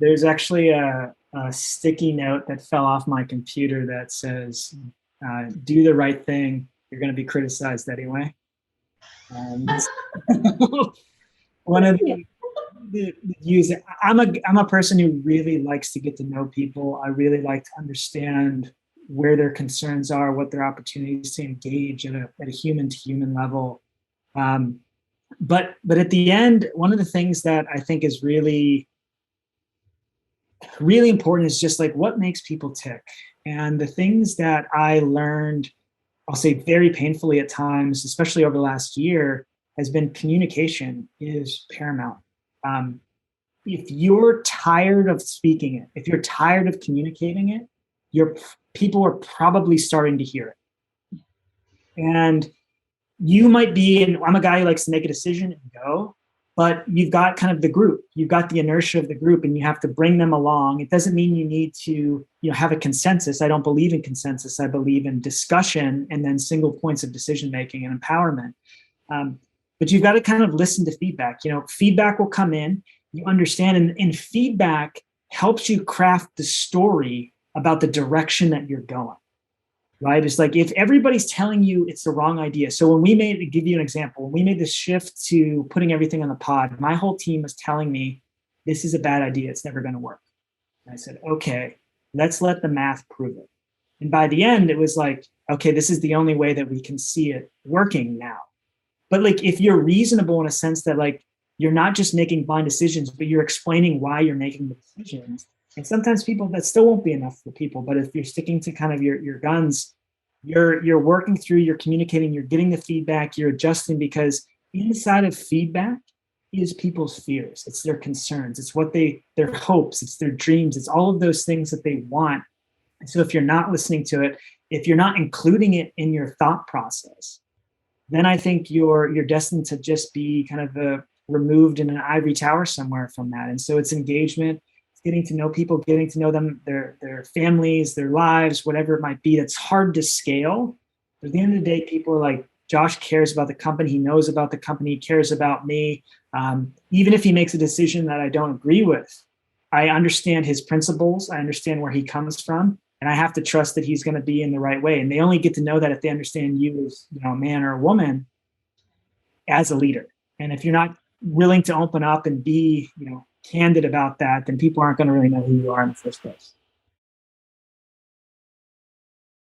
There's actually a sticky note that fell off my computer that says, do the right thing. You're going to be criticized anyway. And one of the use I'm a person who really likes to get to know people. I really like to understand where their concerns are, what their opportunities to engage at a human to human level. But at the end, one of the things that I think is really important is just like what makes people tick. And the things that I learned, I'll say very painfully at times, especially over the last year, has been communication is paramount. Um, if you're tired of speaking it, if you're tired of communicating it, your people are probably starting to hear it. And you might be, and I'm a guy who likes to make a decision and go, but you've got kind of the group, you've got the inertia of the group, and you have to bring them along. It doesn't mean you need to, have a consensus. I don't believe in consensus. I believe in discussion and then single points of decision making and empowerment. But you've got to kind of listen to feedback. Feedback will come in, you understand, and feedback helps you craft the story about the direction that you're going. Right? It's like if everybody's telling you it's the wrong idea. So when to give you an example, when we made the shift to putting everything on the pod, my whole team was telling me, this is a bad idea. It's never going to work. And I said, okay, let's let the math prove it. And by the end, it was like, okay, this is the only way that we can see it working now. But like, if you're reasonable in a sense that like, you're not just making blind decisions, but you're explaining why you're making the decisions. And sometimes that still won't be enough for people. But if you're sticking to kind of your guns, you're working through, you're communicating, you're getting the feedback, you're adjusting, because inside of feedback is people's fears. It's their concerns. It's their hopes. It's their dreams. It's all of those things that they want. And so if you're not listening to it, if you're not including it in your thought process, then I think you're destined to just be kind of removed in an ivory tower somewhere from that. And so it's engagement, it's getting to know people, getting to know them, their families, their lives, whatever it might be. That's hard to scale. But at the end of the day, people are like, Josh cares about the company. He knows about the company. He cares about me. Even if he makes a decision that I don't agree with, I understand his principles. I understand where he comes from. And I have to trust that he's going to be in the right way. And they only get to know that if they understand you as a man or a woman as a leader. And if you're not willing to open up and be, candid about that, then people aren't going to really know who you are in the first place.